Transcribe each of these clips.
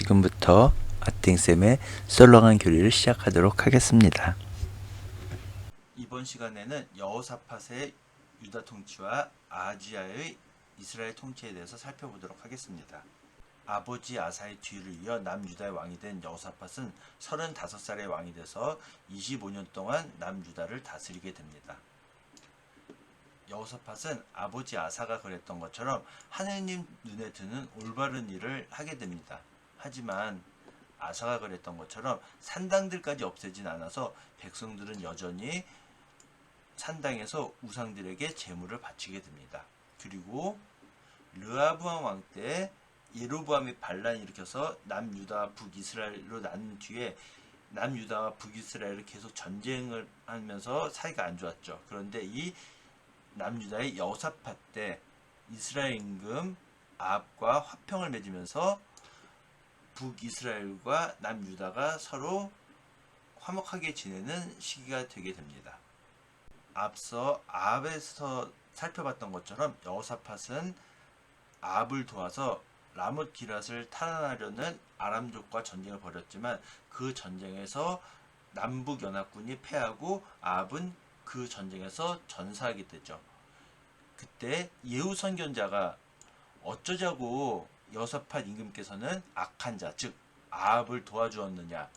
지금부터 아팅쌤의 썰렁한 교리를 시작하도록 하겠습니다. 이번 시간에는 여호사밧의 유다 통치와 아하지야의 이스라엘 통치에 대해서 살펴보도록 하겠습니다. 아버지 아사의 뒤를 이어 남유다의 왕이 된 여호사밧은 35살의 왕이 돼서 25년 동안 남유다를 다스리게 됩니다. 여호사밧은 아버지 아사가 그랬던 것처럼 하느님 눈에 드는 올바른 일을 하게 됩니다. 하지만 아사가 그랬던 것처럼 산당들까지 없애진 않아서 백성들은 여전히 산당에서 우상들에게 제물을 바치게 됩니다. 그리고 르하브암 왕 때 예로보암이 반란을 일으켜서 남유다와 북이스라엘로 나눈 뒤에 남유다와 북이스라엘을 계속 전쟁을 하면서 사이가 안 좋았죠. 그런데 이 남유다의 여호사밧 때 이스라엘 임금 아합과 화평을 맺으면서 북이스라엘과 남유다가 서로 화목하게 지내는 시기가 되게 됩니다. 앞서 아합에서 살펴봤던 것처럼 여호사밧은 아합을 도와서 라못 기랏을 탈환하려는 아람족과 전쟁을 벌였지만 그 전쟁에서 남북 연합군이 패하고 아합은 그 전쟁에서 전사하게 되죠. 그때 예후 선견자가 어쩌자고 여호사밧 임금께서는 악한 자, 즉 아합을 도와주었느냐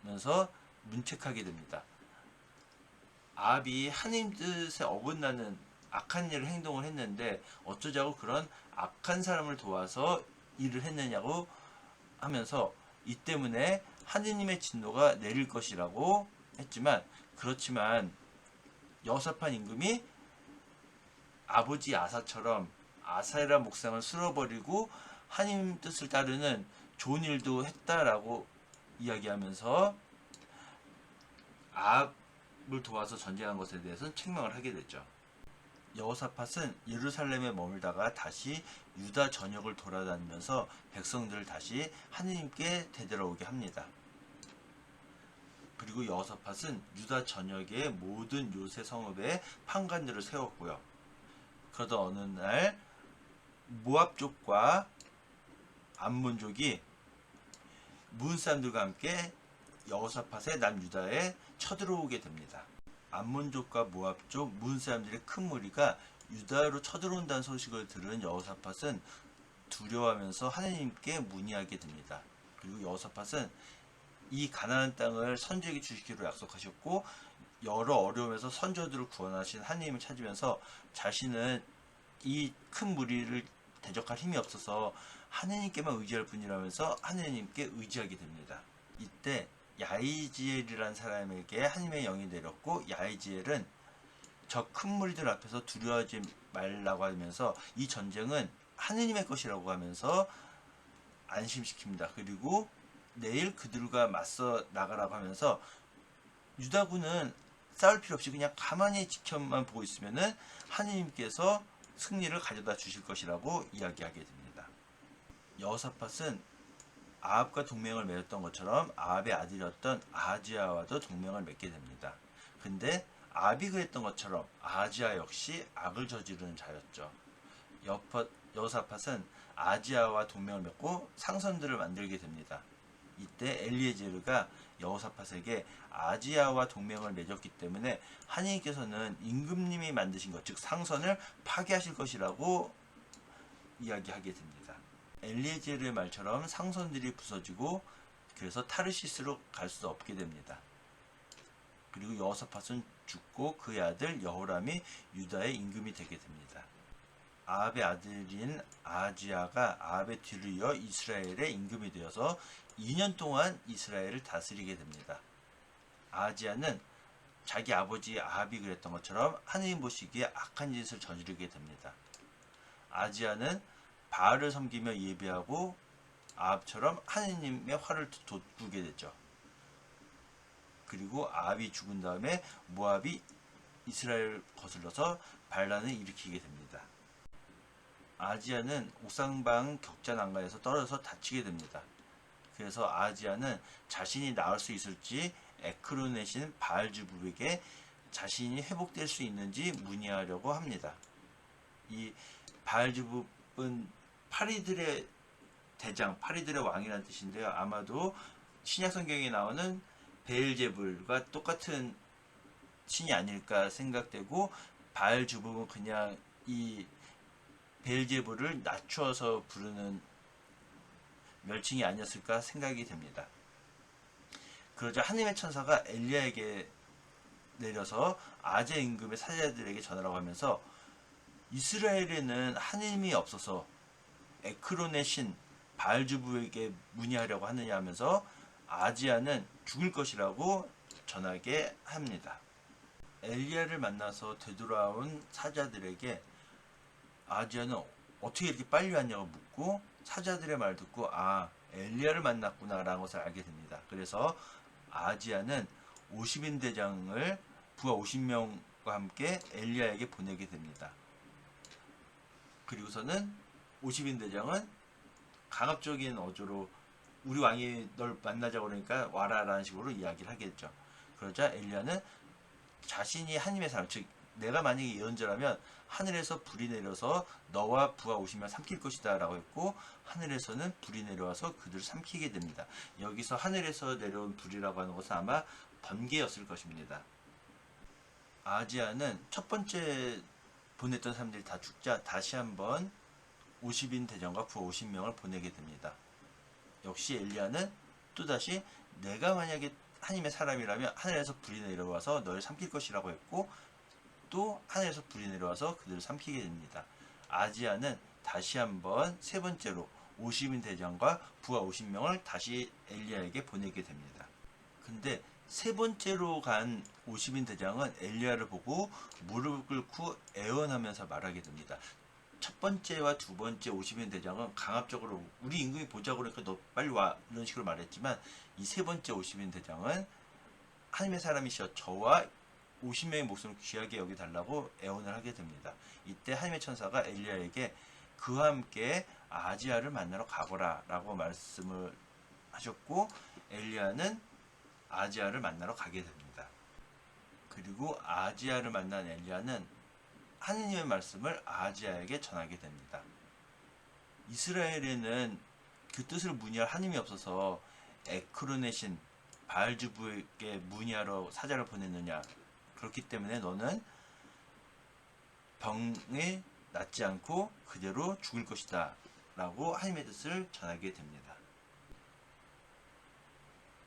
면서 문책하게 됩니다. 아합이 하나님 뜻에 어긋나는 악한 일을 행동을 했는데 어쩌자고 그런 악한 사람을 도와서 일을 했느냐고 하면서 이 때문에 하느님의 진노가 내릴 것이라고 했지만, 그렇지만 여호사밧 임금이 아버지 아사처럼 아사랴 목상을 쓸어버리고 하나님 뜻을 따르는 좋은 일도 했다라고 이야기하면서 아합을 도와서 전쟁한 것에 대해서는 책망을 하게 되죠. 여호사밧은 예루살렘에 머물다가 다시 유다 전역을 돌아다니면서 백성들을 다시 하느님께 되돌아오게 합니다. 그리고 여호사밧은 유다 전역의 모든 요새 성읍에 판관들을 세웠고요. 그러던 어느 날 모압족과 암몬족이 문 사람들과 함께 여호사밧의 남유다에 쳐들어오게 됩니다. 암몬족과 모압족, 문 사람들의 큰 무리가 유다로 쳐들어온다는 소식을 들은 여호사밧은 두려워하면서 하나님께 문의하게 됩니다. 그리고 여호사밧은 이 가나안 땅을 선지에게 주시기로 약속하셨고 여러 어려움에서 선조들을 구원하신 하나님을 찾으면서 자신은 이 큰 무리를 대적할 힘이 없어서 하나님께만 의지할 뿐이라면서 하나님께 의지하게 됩니다. 이때 야이지엘이라는 사람에게 하나님의 영이 내렸고, 야이지엘은 저 큰 무리들 앞에서 두려워하지 말라고 하면서 이 전쟁은 하느님의 것이라고 하면서 안심시킵니다. 그리고 내일 그들과 맞서 나가라고 하면서 유다군은 싸울 필요 없이 그냥 가만히 지켜만 보고 있으면은 하느님께서 승리를 가져다 주실 것이라고 이야기하게 됩니다. 여호사밧은 아합과 동맹을 맺었던 것처럼 아합의 아들이었던 아하지야와도 동맹을 맺게 됩니다. 근데 아합이 그랬던 것처럼 아하지야 역시 악을 저지르는 자였죠. 여호사밧은 아하지야와 동맹을 맺고 상선들을 만들게 됩니다. 이때 엘리에제르가 여호사밧에게 아하지야와 동맹을 맺었기 때문에 하나님께서는 임금님이 만드신 것, 즉 상선을 파괴하실 것이라고 이야기하게 됩니다. 엘리에제르의 말처럼 상선들이 부서지고 그래서 타르시스로 갈 수 없게 됩니다. 그리고 여호사밧은 죽고 그의 아들 여호람이 유다의 임금이 되게 됩니다. 아합의 아들인 아하지야가 아합의 뒤를 이어 이스라엘의 임금이 되어서 2년 동안 이스라엘을 다스리게 됩니다. 아하지야는 자기 아버지 아합이 그랬던 것처럼 하느님 보시기에 악한 짓을 저지르게 됩니다. 아하지야는 바알을 섬기며 예배하고 아합처럼 하느님의 화를 돋구게 되죠. 그리고 아합이 죽은 다음에 모압이 이스라엘을 거슬러서 반란을 일으키게 됩니다. 아하지야는 옥상방 격자 난간에서 떨어져서 다치게 됩니다. 그래서 아하지야는 자신이 나을 수 있을지 에크론의 신 바알즈불에게 자신이 회복될 수 있는지 문의하려고 합니다. 이 바알즈불은 파리들의 대장, 파리들의 왕이라는 뜻인데요. 아마도 신약 성경에 나오는 베엘제불과 똑같은 신이 아닐까 생각되고, 바알주북은 그냥 이 베엘제불을 낮추어서 부르는 멸칭이 아니었을까 생각이 됩니다. 그러자 하느님의 천사가 엘리야에게 내려서 아제 임금의 사자들에게 전하라고 하면서, 이스라엘에는 하느님이 없어서 에크론의 신 바알주부에게 문의하려고 하느냐 하면서 아지야는 죽을 것이라고 전하게 합니다. 엘리야를 만나서 되돌아온 사자들에게 아지야는 어떻게 이렇게 빨리 왔냐고 묻고, 사자들의 말 듣고 엘리야를 만났구나 라는 것을 알게 됩니다. 그래서 아지야는 50인 대장을 부하 50명과 함께 엘리야에게 보내게 됩니다. 그리고서는 50인 대장은 강압적인 어조로 우리 왕이 널 만나자고 그러니까 와라 라는 식으로 이야기를 하겠죠. 그러자 엘리야는 자신이 하나님의 사람, 즉 내가 만약에 예언자라면 하늘에서 불이 내려서 너와 부하 50명 삼킬 것이다 라고 했고, 하늘에서는 불이 내려와서 그들을 삼키게 됩니다. 여기서 하늘에서 내려온 불이라고 하는 것은 아마 번개였을 것입니다. 아지야는 첫 번째 보냈던 사람들이 다 죽자 다시 한번 50인 대장과 부하 50명을 보내게 됩니다. 역시 엘리야는 또다시 내가 만약에 하나님의 사람이라면 하늘에서 불이 내려와서 너를 삼킬 것이라고 했고, 또 하늘에서 불이 내려와서 그들을 삼키게 됩니다. 아지야는 다시 한번 세 번째로 50인 대장과 부하 50명을 다시 엘리야에게 보내게 됩니다. 근데 세 번째로 간 50인 대장은 엘리야를 보고 무릎을 꿇고 애원하면서 말하게 됩니다. 첫 번째와 두 번째 50인 대장은 강압적으로 우리 임금이 보자고 그러니까 너 빨리 와 이런 식으로 말했지만, 이 세 번째 50인 대장은 하나님의 사람이시여 저와 50명의 목숨을 귀하게 여기달라고 애원을 하게 됩니다. 이때 하나님의 천사가 엘리야에게 그와 함께 아지야를 만나러 가거라 라고 말씀을 하셨고, 엘리야는 아지야를 만나러 가게 됩니다. 그리고 아지야를 만난 엘리야는 하느님의 말씀을 아지야에게 전하게 됩니다. 이스라엘에는 그 뜻을 문의할 하느님이 없어서 에크론의 신 바알주부에게 문의하러 사자를 보냈느냐, 그렇기 때문에 너는 병에 낫지 않고 그대로 죽을 것이다 라고 하느님의 뜻을 전하게 됩니다.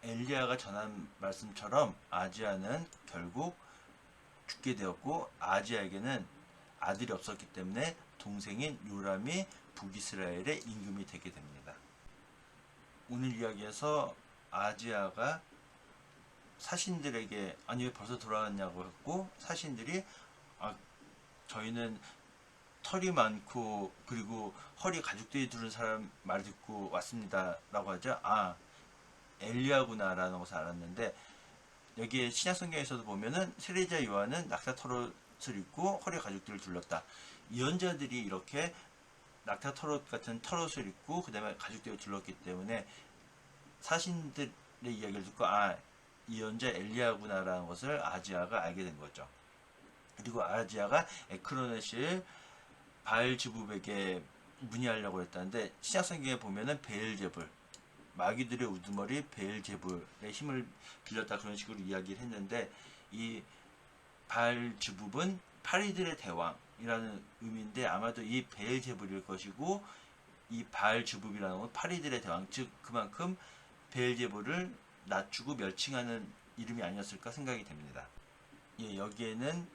엘리야가 전한 말씀처럼 아지야는 결국 죽게 되었고, 아지야에게는 아들이 없었기 때문에 동생인 요람이 북이스라엘의 임금이 되게 됩니다. 오늘 이야기에서 아지야가 사신들에게 아니 왜 벌써 돌아왔냐고 했고, 사신들이 저희는 털이 많고 그리고 허리 가죽들이 두른 사람 말 듣고 왔습니다 라고 하자 엘리야구나 라는 것을 알았는데, 여기에 신약 성경에서도 보면은 세례자 요한은 낙타 털옷을 입고 허리 가죽들을 둘렀다. 예언자들이 이렇게 낙타 털옷 같은 털옷을 입고 그 다음에 가죽들을 둘렀기 때문에 사신들의 이야기를 듣고 예언자 엘리야구나 라는 것을 아지야가 알게 된 거죠. 그리고 아지야가 에크로네실 바알즈붑에게 문의하려고 했다는데, 신약 성경에 보면은 베엘제불, 마귀들의 우두머리 베엘제불의 힘을 빌렸다 그런 식으로 이야기를 했는데, 이 바알즈붑은 파리들의 대왕이라는 의미인데 아마도 이 베엘제불일 것이고, 이 바알즈붑이라는 건 파리들의 대왕, 즉 그만큼 베엘제불을 낮추고 멸칭하는 이름이 아니었을까 생각이 됩니다. 여기에는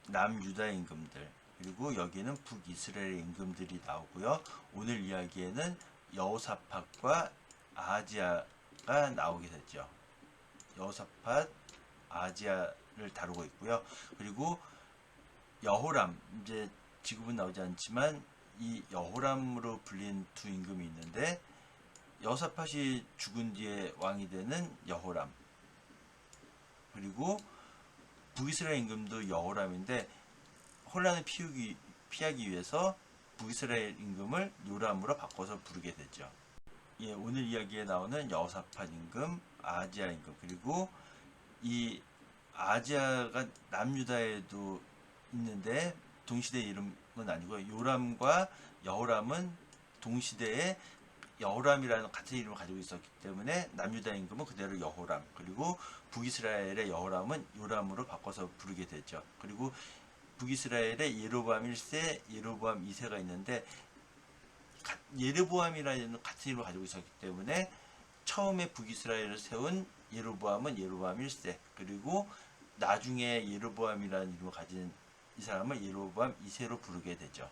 남유다의 임금들, 그리고 여기에는 북이스라엘의 임금들이 나오고요. 오늘 이야기에는 여호사밧과 아하지야가 나오게 되죠. 여호사밧, 아하지야를 다루고 있고요. 그리고 여호람, 이제 지금은 나오지 않지만 이 여호람으로 불린 두 임금이 있는데, 여호사밧이 죽은 뒤에 왕이 되는 여호람, 그리고 북이스라엘 임금도 여호람인데 혼란을 피하기 위해서 북이스라엘 임금을 요람으로 바꿔서 부르게 되죠. 오늘 이야기에 나오는 여호사밧 임금, 아하지야 임금, 그리고 이 아하지야가 남유다에도 있는데 동시대 이름은 아니고, 요람과 여호람은 동시대에 여호람이라는 같은 이름을 가지고 있었기 때문에 남유다 임금은 그대로 여호람, 그리고 북이스라엘의 여호람은 요람으로 바꿔서 부르게 되죠. 그리고 북이스라엘의 예로보암 1세, 예로보암 2세가 있는데 예르보암이라는 같은 이름을 가지고 있었기 때문에 처음에 북이스라엘을 세운 예로보암은 예로보암 1세, 그리고 나중에 예로보암이라는 이름을 가진 이 사람을 예로보암 2세로 부르게 되죠.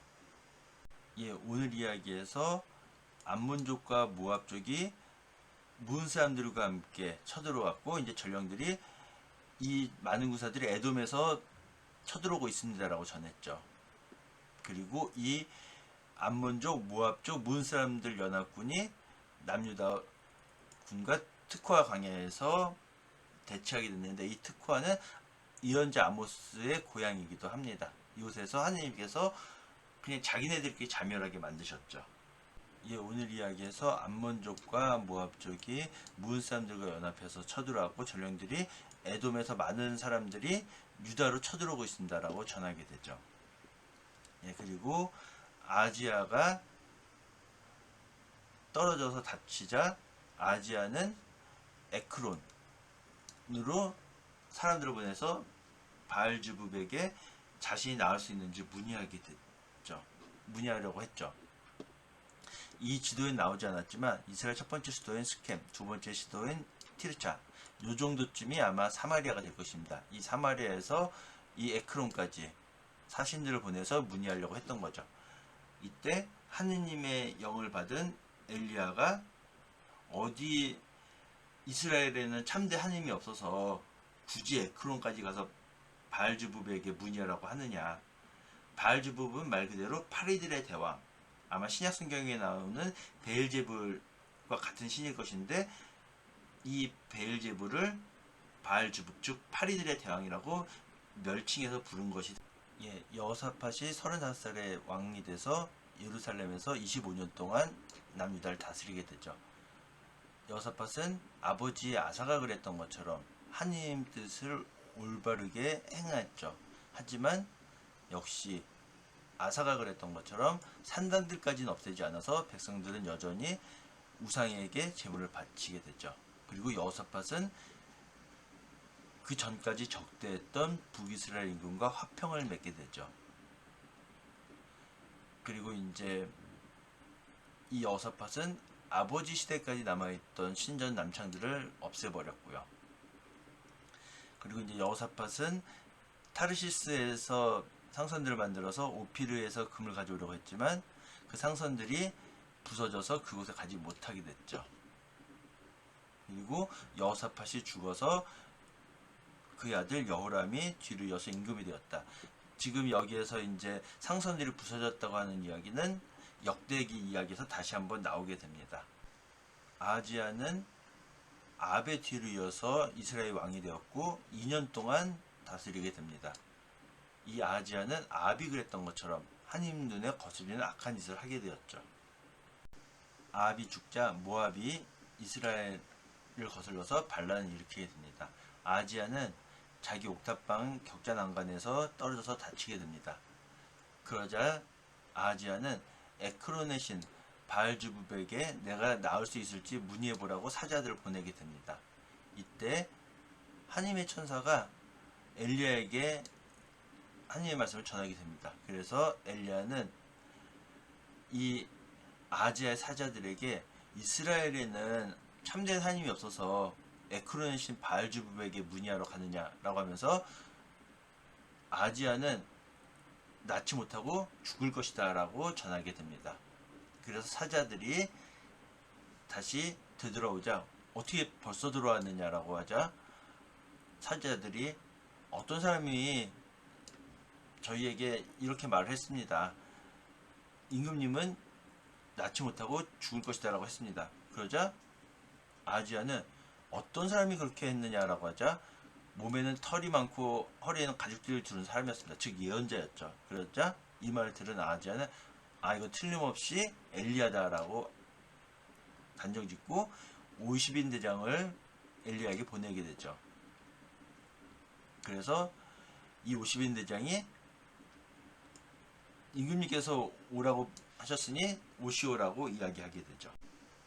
예, 오늘 이야기에서 암몬족과 모압족이 문 사람들과 함께 쳐들어왔고, 이제 전령들이 이 많은 군사들이 에돔에서 쳐들어오고 있습니다라고 전했죠. 그리고 이 암몬족, 모압족, 문 사람들 연합군이 남유다 군과 특화 광야에서 대치하게 됐는데, 이 특화는 예언자 아모스의 고향이기도 합니다. 이곳에서 하느님께서 그냥 자기네들끼리 자멸하게 만드셨죠. 예, 오늘 이야기에서 암몬족과 모압족이 문 사람들과 연합해서 쳐들어왔고, 전령들이 에돔에서 많은 사람들이 유다로 쳐들어오고 있습니다라고 전하게 되죠. 예, 그리고 아지야가 떨어져서 다치자 아지야는 에크론으로 사람들을 보내서 바알즈붑에게 자신이 나을 수 있는지 문의하게 됐죠. 문의하려고 했죠. 이 지도에 나오지 않았지만 이스라엘 첫 번째 수도인 스켐, 두 번째 수도인 티르차, 요 정도쯤이 아마 사마리아가 될 것입니다. 이 사마리아에서 이 에크론까지 사신들을 보내서 문의하려고 했던 거죠. 이때 하느님의 영을 받은 엘리야가 어디 이스라엘에는 참대 하느님이 없어서 굳이 에크론까지 가서 바알즈붑에게 문의하라고 하느냐. 바알즈붑은 말 그대로 파리들의 대왕, 아마 신약 성경에 나오는 베엘제불과 같은 신일 것인데, 이 베엘제불을 바알즈붑, 즉 파리들의 대왕이라고 멸칭해서 부른 것이. 예, 여호사밧이 35살의 왕이 돼서 예루살렘에서 25년 동안 남유다를 다스리게 되죠. 여호사밧은 아버지의 아사가 그랬던 것처럼 하나님 뜻을 올바르게 행했죠. 하지만 역시 아사가 그랬던 것처럼 산당들까지는 없애지 않아서 백성들은 여전히 우상에게 제물을 바치게 되죠. 그리고 여호사밧은 그 전까지 적대했던 북이스라엘 임금과 화평을 맺게 되죠. 그리고 이제 이 여호사밧은 아버지 시대까지 남아있던 신전 남창들을 없애버렸고요. 그리고 이제 여호사밧은 타르시스에서 상선들을 만들어서 오피르에서 금을 가져오려고 했지만 그 상선들이 부서져서 그곳에 가지 못하게 됐죠. 그리고 여호사밧이 죽어서 그의 아들 여호람이 뒤를 이어서 임금이 되었다. 지금 여기에서 이제 상선들이 부서졌다고 하는 이야기는 역대기 이야기에서 다시 한번 나오게 됩니다. 아하지야는 아합의 뒤를 이어서 이스라엘 왕이 되었고 2년 동안 다스리게 됩니다. 이 아하지야는 아합이 그랬던 것처럼 하나님 눈에 거슬리는 악한 짓을 하게 되었죠. 아합이 죽자 모압이 이스라엘을 거슬러서 반란을 일으키게 됩니다. 아하지야는 자기 옥탑방 격자 난간에서 떨어져서 다치게 됩니다. 그러자 아하지야는 에크론의 신 바알즈붑에게 내가 나을 수 있을지 문의해보라고 사자들을 보내게 됩니다. 이때 하나님의 천사가 엘리야에게 하나님의 말씀을 전하게 됩니다. 그래서 엘리야는 이 아하지야의 사자들에게 이스라엘에는 참된 하나님이 없어서 에크론의 신 바알즈붑에게 문의하러 가느냐라고 하면서 아하지야는 낳지 못하고 죽을 것이다 라고 전하게 됩니다. 그래서 사자들이 다시 되돌아오자 어떻게 벌써 들어왔느냐라고 하자 사자들이 어떤 사람이 저희에게 이렇게 말을 했습니다. 임금님은 낳지 못하고 죽을 것이다 라고 했습니다. 그러자 아하지야는 어떤 사람이 그렇게 했느냐라고 하자 몸에는 털이 많고 허리에는 가죽띠를 두른 사람이었습니다. 즉 예언자였죠. 그러자 이 말을 들은 아하지야는 이거 틀림없이 엘리야다라고 단정짓고 50인 대장을 엘리야에게 보내게 되죠. 그래서 이 50인 대장이 임금님께서 오라고 하셨으니 오시오라고 이야기하게 되죠.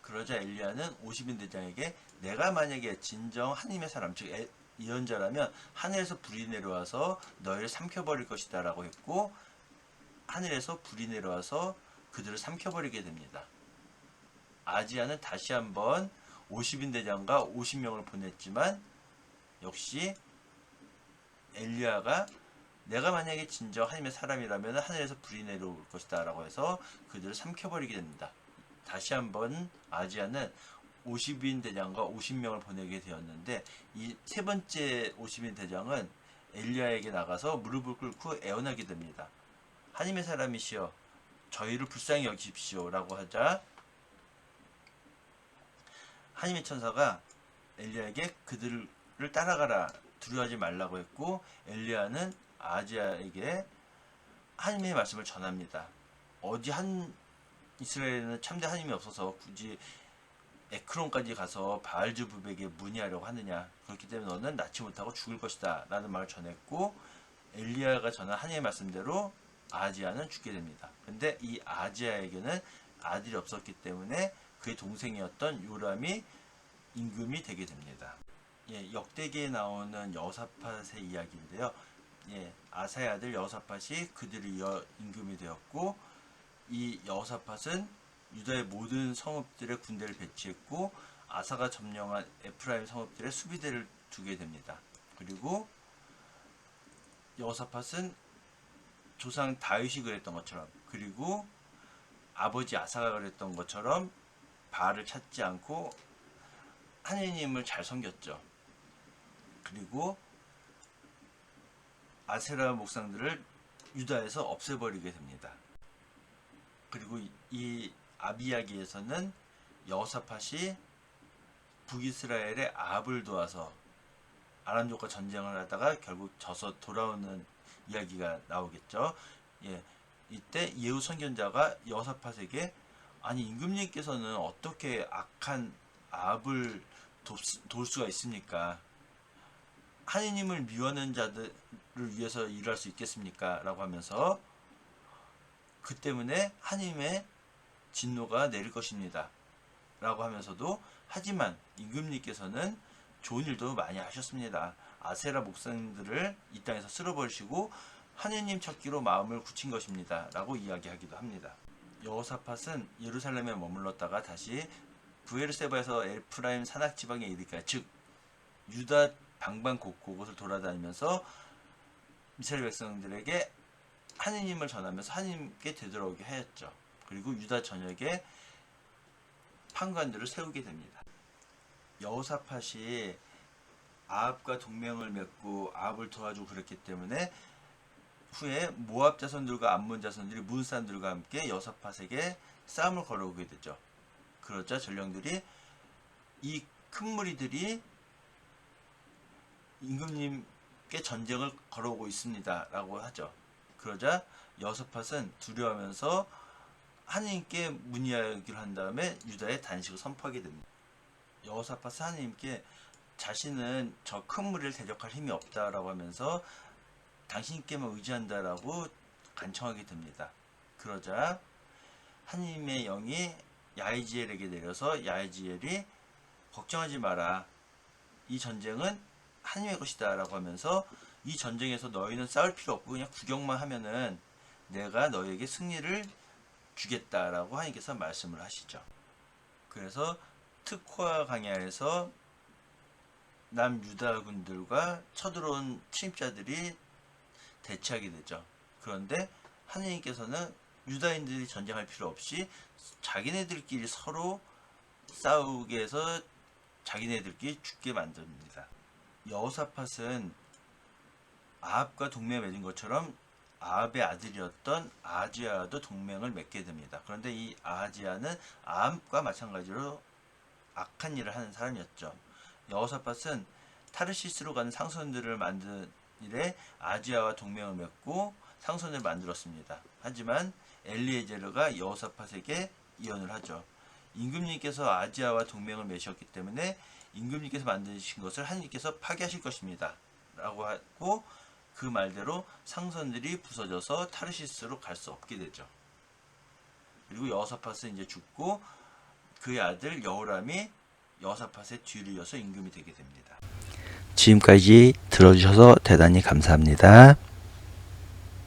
그러자 엘리야는 50인 대장에게 내가 만약에 진정 하나님의 사람 즉 예언자라면 하늘에서 불이 내려와서 너희를 삼켜버릴 것이다 라고 했고 하늘에서 불이 내려와서 그들을 삼켜버리게 됩니다. 아지야는 다시 한번 50인 대장과 50명을 보냈지만 역시 엘리야가 내가 만약에 진정 하나님의 사람이라면 하늘에서 불이 내려올 것이다 라고 해서 그들을 삼켜버리게 됩니다. 다시 한번 아지야는 50인 대장과 50명을 보내게 되었는데 이 세 번째 50인 대장은 엘리야에게 나가서 무릎을 꿇고 애원하게 됩니다. 하나님의 사람이시여 저희를 불쌍히 여기십시오 라고 하자 하나님의 천사가 엘리야에게 그들을 따라가라 두려워하지 말라고 했고 엘리야는 아하지야에게 하나님의 말씀을 전합니다. 어디 한 이스라엘에는 참된 하나님이 없어서 굳이 에크론까지 가서 바알즈불에게 문의하려고 하느냐. 그렇기 때문에 너는 낳지 못하고 죽을 것이다 라는 말을 전했고 엘리야가 전한 하나님의 말씀대로 아하지야는 죽게 됩니다. 근데 이 아하지야에게는 아들이 없었기 때문에 그의 동생이었던 요람이 임금이 되게 됩니다. 역대기에 나오는 여호사밧의 이야기인데요. 아사의 아들 여호사밧이 그들을 이어 임금이 되었고 이 여호사밧은 유다의 모든 성읍들의 군대를 배치했고 아사가 점령한 에프라임 성읍들의 수비대를 두게 됩니다. 그리고 여호사밧은 조상 다윗이 그랬던 것처럼 그리고 아버지 아사가 그랬던 것처럼 바알을 찾지 않고 하느님을 잘 섬겼죠. 그리고 아세라 목상들을 유다에서 없애버리게 됩니다. 그리고 이 아비야기에서는 여호사밧이 북이스라엘의 아합을 도와서 아람족과 전쟁을 하다가 결국 져서 돌아오는 이야기가 나오겠죠. 이때 예후 선견자가 여호사밧에게 아니 임금님께서는 어떻게 악한 아합을 도울 수가 있습니까? 하느님을 미워하는 자들을 위해서 일할 수 있겠습니까? 라고 하면서 그 때문에 하느님의 진노가 내릴 것입니다. 라고 하면서도 하지만 임금님께서는 좋은 일도 많이 하셨습니다. 아세라 목상들을 이 땅에서 쓸어버리시고 하느님 찾기로 마음을 굳힌 것입니다. 라고 이야기하기도 합니다. 여호사밧은 예루살렘에 머물렀다가 다시 브에르세바에서 에프라임 산악 지방에 이르기까지 즉 유다 방방곳곳을 돌아다니면서 이스라엘 백성들에게 하느님을 전하면서 하느님께 되돌아오게 하였죠. 그리고 유다 전역에 판관들을 세우게 됩니다. 여호사밧이 아합과 동맹을 맺고 아합을 도와주고 그랬기 때문에 후에 모압 자손들과 암몬 자손들이 문 사람들과 함께 여호사밧에게 싸움을 걸어오게 되죠. 그러자 전령들이 이 큰 무리들이 임금님께 전쟁을 걸어오고 있습니다 라고 하죠. 그러자 여호사밧은 두려워하면서 하느님께 문의하기를 한 다음에 유다에 단식을 선포하게 됩니다. 여호사밧은 하느님께 자신은 저 큰 무리를 대적할 힘이 없다라고 하면서 당신께만 의지한다라고 간청하게 됩니다. 그러자 하느님의 영이 야이지엘에게 내려서 야이지엘이 걱정하지 마라. 이 전쟁은 하느님의 것이다 라고 하면서 이 전쟁에서 너희는 싸울 필요 없고 그냥 구경만 하면은 내가 너희에게 승리를 주겠다라고 하나님께서 말씀을 하시죠. 그래서 특호와 광야에서 남유다군들과 쳐들어온 침입자들이 대치하게 되죠. 그런데 하느님께서는 유다인들이 전쟁할 필요 없이 자기네들끼리 서로 싸우게 해서 자기네들끼리 죽게 만듭니다. 여호사밧은 아합과 동맹을 맺은 것처럼 아합의 아들이었던 아하지야도 동맹을 맺게 됩니다. 그런데 이 아하지야는 아합과 마찬가지로 악한 일을 하는 사람이었죠. 여호사밧은 타르시스로 가는 상선들을 만든 일에 아하지야와 동맹을 맺고 상선을 만들었습니다. 하지만 엘리에제르가 여호사밧에게 예언을 하죠. 임금님께서 아하지야와 동맹을 맺으셨기 때문에 임금님께서 만드신 것을 하나님께서 파괴하실 것입니다. 라고 하고 그 말대로 상선들이 부서져서 타르시스로 갈 수 없게 되죠. 그리고 여호사밧은 이제 죽고 그의 아들 여호람이 여호사밧의 뒤를 이어서 임금이 되게 됩니다. 지금까지 들어주셔서 대단히 감사합니다.